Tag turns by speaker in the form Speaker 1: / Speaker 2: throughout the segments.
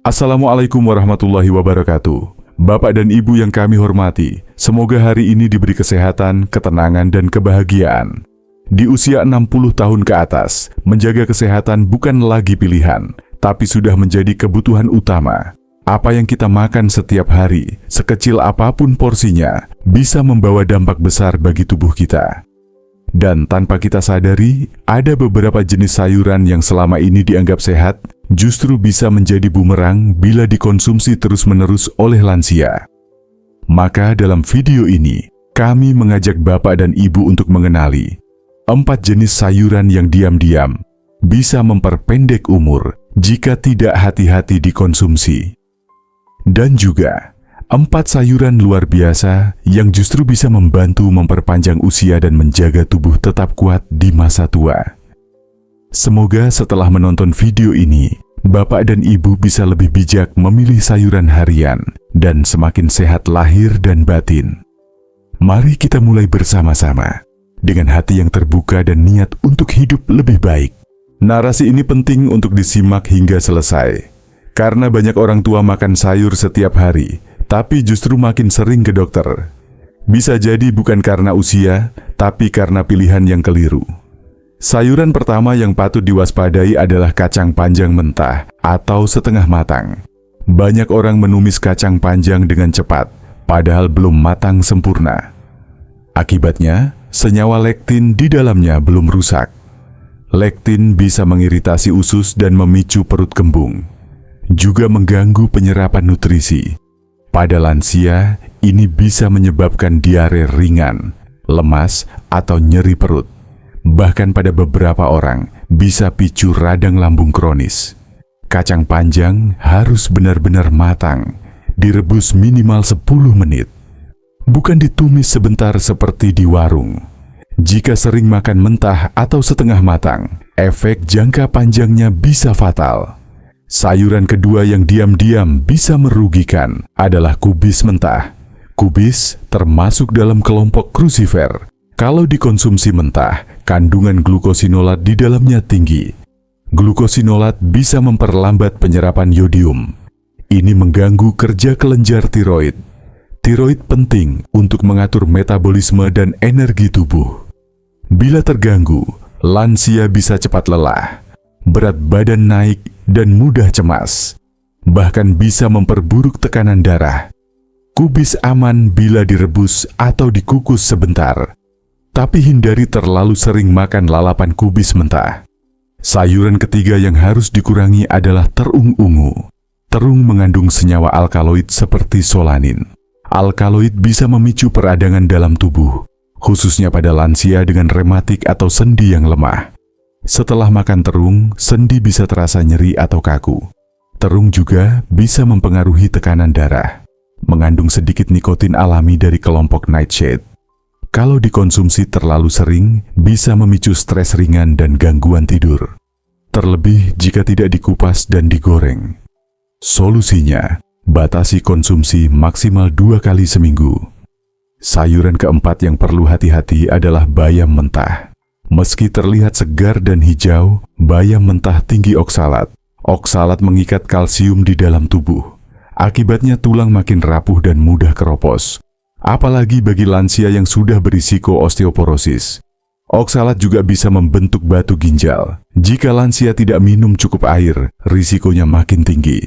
Speaker 1: Assalamualaikum warahmatullahi wabarakatuh. Bapak dan Ibu yang kami hormati, semoga hari ini diberi kesehatan, ketenangan, dan kebahagiaan. Di usia 60 tahun ke atas, menjaga kesehatan bukan lagi pilihan, tapi sudah menjadi kebutuhan utama. Apa yang kita makan setiap hari, sekecil apapun porsinya, bisa membawa dampak besar bagi tubuh kita. Dan tanpa kita sadari, ada beberapa jenis sayuran yang selama ini dianggap sehat, justru bisa menjadi bumerang bila dikonsumsi terus-menerus oleh lansia. Maka dalam video ini, kami mengajak Bapak dan Ibu untuk mengenali 4 jenis sayuran yang diam-diam bisa memperpendek umur jika tidak hati-hati dikonsumsi. Dan juga 4 sayuran luar biasa yang justru bisa membantu memperpanjang usia dan menjaga tubuh tetap kuat di masa tua. Semoga setelah menonton video ini, Bapak dan Ibu bisa lebih bijak memilih sayuran harian dan semakin sehat lahir dan batin. Mari kita mulai bersama-sama dengan hati yang terbuka dan niat untuk hidup lebih baik. Narasi ini penting untuk disimak hingga selesai, karena banyak orang tua makan sayur setiap hari, tapi justru makin sering ke dokter. Bisa jadi bukan karena usia, tapi karena pilihan yang keliru. Sayuran pertama yang patut diwaspadai adalah kacang panjang mentah atau setengah matang. Banyak orang menumis kacang panjang dengan cepat, padahal belum matang sempurna. Akibatnya, senyawa lektin di dalamnya belum rusak. Lektin bisa mengiritasi usus dan memicu perut kembung, juga mengganggu penyerapan nutrisi. Pada lansia, ini bisa menyebabkan diare ringan, lemas, atau nyeri perut. Bahkan pada beberapa orang, bisa picu radang lambung kronis. Kacang panjang harus benar-benar matang, direbus minimal 10 menit. Bukan ditumis sebentar seperti di warung. Jika sering makan mentah atau setengah matang, efek jangka panjangnya bisa fatal. Sayuran kedua yang diam-diam bisa merugikan adalah kubis mentah. Kubis termasuk dalam kelompok crucifer. Kalau dikonsumsi mentah, kandungan glukosinolat di dalamnya tinggi. Glukosinolat bisa memperlambat penyerapan yodium. Ini mengganggu kerja kelenjar tiroid. Tiroid penting untuk mengatur metabolisme dan energi tubuh. Bila terganggu, lansia bisa cepat lelah, berat badan naik, dan mudah cemas. Bahkan bisa memperburuk tekanan darah. Kubis aman bila direbus atau dikukus sebentar. Tapi hindari terlalu sering makan lalapan kubis mentah. Sayuran ketiga yang harus dikurangi adalah terung ungu. Terung mengandung senyawa alkaloid seperti solanin. Alkaloid bisa memicu peradangan dalam tubuh, khususnya pada lansia dengan rematik atau sendi yang lemah. Setelah makan terung, sendi bisa terasa nyeri atau kaku. Terung juga bisa mempengaruhi tekanan darah. Mengandung sedikit nikotin alami dari kelompok nightshade. Kalau dikonsumsi terlalu sering, bisa memicu stres ringan dan gangguan tidur. Terlebih jika tidak dikupas dan digoreng. Solusinya, batasi konsumsi maksimal 2 kali seminggu. Sayuran keempat yang perlu hati-hati adalah bayam mentah. Meski terlihat segar dan hijau, bayam mentah tinggi oksalat. Oksalat mengikat kalsium di dalam tubuh. Akibatnya tulang makin rapuh dan mudah keropos. Apalagi bagi lansia yang sudah berisiko osteoporosis. Oksalat juga bisa membentuk batu ginjal. Jika lansia tidak minum cukup air, risikonya makin tinggi.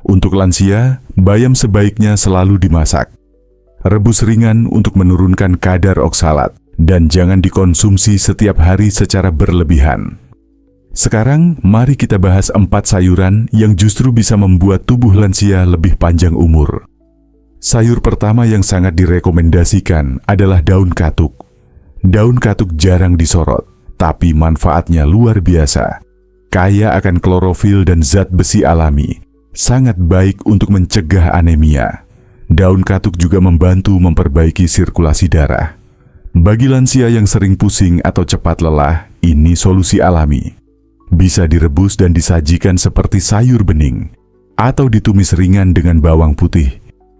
Speaker 1: Untuk lansia, bayam sebaiknya selalu dimasak. Rebus ringan untuk menurunkan kadar oksalat. Dan jangan dikonsumsi setiap hari secara berlebihan. Sekarang, mari kita bahas 4 sayuran yang justru bisa membuat tubuh lansia lebih panjang umur. Sayur pertama yang sangat direkomendasikan adalah daun katuk. Daun katuk jarang disorot, tapi manfaatnya luar biasa. Kaya akan klorofil dan zat besi alami, sangat baik untuk mencegah anemia. Daun katuk juga membantu memperbaiki sirkulasi darah. Bagi lansia yang sering pusing atau cepat lelah, ini solusi alami. Bisa direbus dan disajikan seperti sayur bening, atau ditumis ringan dengan bawang putih.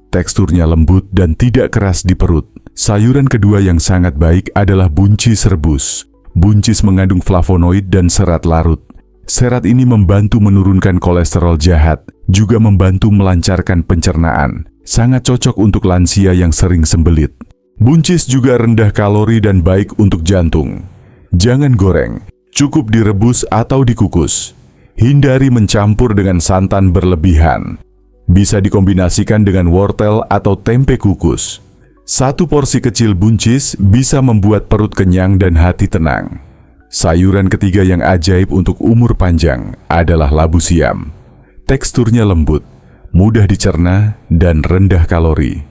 Speaker 1: Teksturnya lembut dan tidak keras di perut. Sayuran kedua yang sangat baik adalah buncis rebus. Buncis mengandung flavonoid dan serat larut. Serat ini membantu menurunkan kolesterol jahat juga membantu melancarkan pencernaan, sangat cocok untuk lansia yang sering sembelit. Buncis juga rendah kalori dan baik untuk jantung. Jangan goreng, cukup direbus atau dikukus. Hindari mencampur dengan santan berlebihan. Bisa dikombinasikan dengan wortel atau tempe kukus. Satu porsi kecil buncis bisa membuat perut kenyang dan hati tenang. Sayuran ketiga yang ajaib untuk umur panjang adalah labu siam. Teksturnya lembut, mudah dicerna, dan rendah kalori.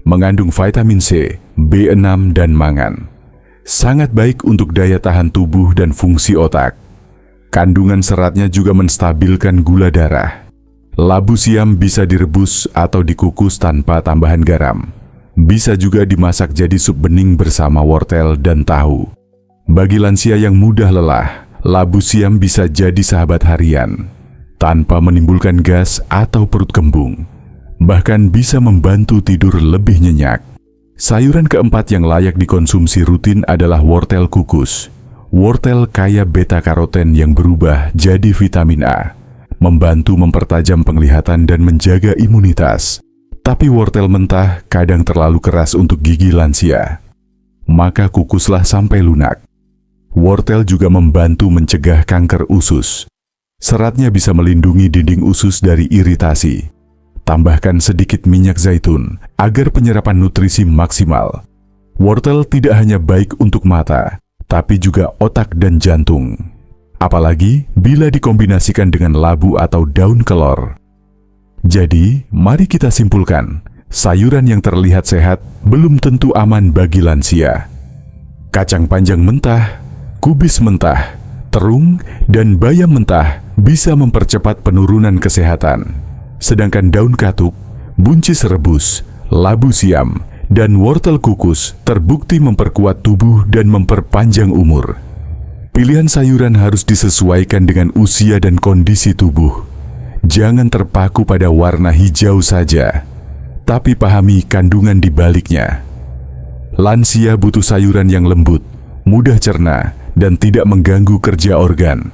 Speaker 1: Mengandung vitamin C, B6, dan mangan. Sangat baik untuk daya tahan tubuh dan fungsi otak. Kandungan seratnya juga menstabilkan gula darah. Labu siam bisa direbus atau dikukus tanpa tambahan garam. Bisa juga dimasak jadi sup bening bersama wortel dan tahu. Bagi lansia yang mudah lelah, labu siam bisa jadi sahabat harian. Tanpa menimbulkan gas atau perut kembung. Bahkan bisa membantu tidur lebih nyenyak. Sayuran keempat yang layak dikonsumsi rutin adalah wortel kukus. Wortel kaya beta-karoten yang berubah jadi vitamin A. Membantu mempertajam penglihatan dan menjaga imunitas. Tapi wortel mentah kadang terlalu keras untuk gigi lansia. Maka kukuslah sampai lunak. Wortel juga membantu mencegah kanker usus. Seratnya bisa melindungi dinding usus dari iritasi. Tambahkan sedikit minyak zaitun agar penyerapan nutrisi maksimal. Wortel tidak hanya baik untuk mata, tapi juga otak dan jantung. Apalagi bila dikombinasikan dengan labu atau daun kelor. Jadi, mari kita simpulkan, sayuran yang terlihat sehat belum tentu aman bagi lansia. Kacang panjang mentah, kubis mentah, terung, dan bayam mentah bisa mempercepat penurunan kesehatan. Sedangkan daun katuk, buncis rebus, labu siam, dan wortel kukus terbukti memperkuat tubuh dan memperpanjang umur. Pilihan sayuran harus disesuaikan dengan usia dan kondisi tubuh. Jangan terpaku pada warna hijau saja, tapi pahami kandungan di baliknya. Lansia butuh sayuran yang lembut, mudah cerna, dan tidak mengganggu kerja organ.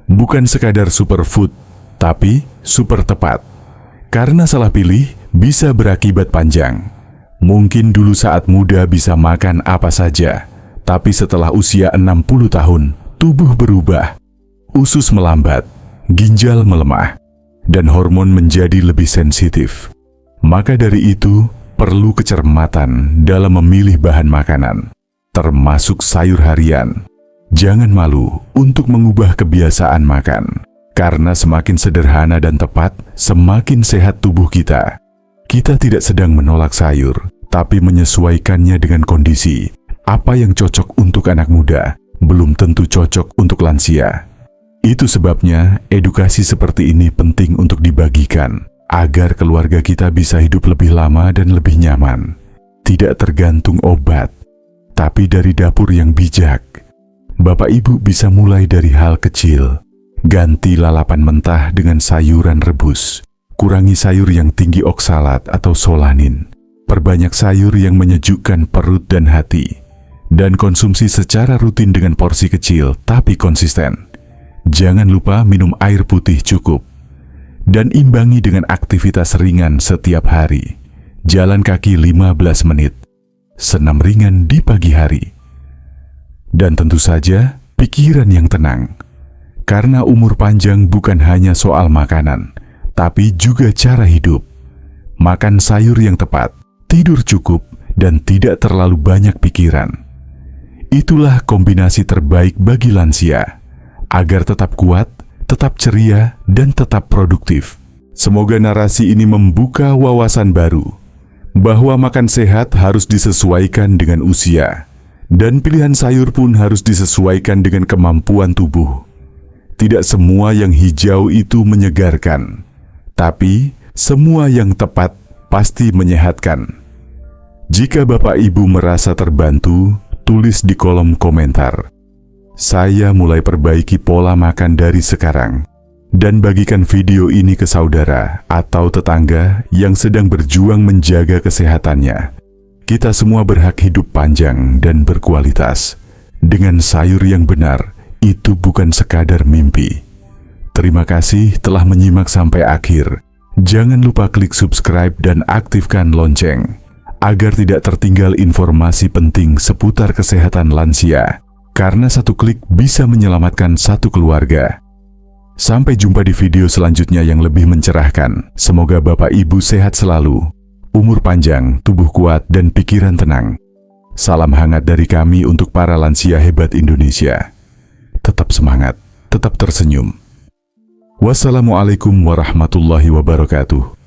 Speaker 1: Bukan sekadar superfood, tapi super tepat. Karena salah pilih bisa berakibat panjang. Mungkin dulu saat muda bisa makan apa saja, tapi setelah usia 60 tahun, tubuh berubah. Usus melambat, ginjal melemah, dan hormon menjadi lebih sensitif. Maka dari itu, perlu kecermatan dalam memilih bahan makanan, termasuk sayur harian. Jangan malu untuk mengubah kebiasaan makan, karena semakin sederhana dan tepat, semakin sehat tubuh kita. Kita tidak sedang menolak sayur, tapi menyesuaikannya dengan kondisi. Apa yang cocok untuk anak muda, belum tentu cocok untuk lansia. Itu sebabnya edukasi seperti ini penting untuk dibagikan, agar keluarga kita bisa hidup lebih lama dan lebih nyaman. Tidak tergantung obat, tapi dari dapur yang bijak. Bapak Ibu bisa mulai dari hal kecil. Ganti lalapan mentah dengan sayuran rebus. Kurangi sayur yang tinggi oksalat atau solanin. Perbanyak sayur yang menyejukkan perut dan hati. Dan konsumsi secara rutin dengan porsi kecil tapi konsisten. Jangan lupa minum air putih cukup. Dan imbangi dengan aktivitas ringan setiap hari. Jalan kaki 15 menit. Senam ringan di pagi hari. Dan tentu saja, pikiran yang tenang. Karena umur panjang bukan hanya soal makanan, tapi juga cara hidup. Makan sayur yang tepat, tidur cukup, dan tidak terlalu banyak pikiran. Itulah kombinasi terbaik bagi lansia, agar tetap kuat, tetap ceria, dan tetap produktif. Semoga narasi ini membuka wawasan baru, bahwa makan sehat harus disesuaikan dengan usia. Dan pilihan sayur pun harus disesuaikan dengan kemampuan tubuh. Tidak semua yang hijau itu menyegarkan, tapi semua yang tepat pasti menyehatkan. Jika Bapak Ibu merasa terbantu, tulis di kolom komentar. Saya mulai perbaiki pola makan dari sekarang. Dan bagikan video ini ke saudara atau tetangga yang sedang berjuang menjaga kesehatannya. Kita semua berhak hidup panjang dan berkualitas. Dengan sayur yang benar, itu bukan sekadar mimpi. Terima kasih telah menyimak sampai akhir. Jangan lupa klik subscribe dan aktifkan lonceng, agar tidak tertinggal informasi penting seputar kesehatan lansia, karena satu klik bisa menyelamatkan satu keluarga. Sampai jumpa di video selanjutnya yang lebih mencerahkan. Semoga Bapak Ibu sehat selalu, umur panjang, tubuh kuat, dan pikiran tenang. Salam hangat dari kami untuk para lansia hebat Indonesia. Tetap semangat, tetap tersenyum. Wassalamualaikum warahmatullahi wabarakatuh.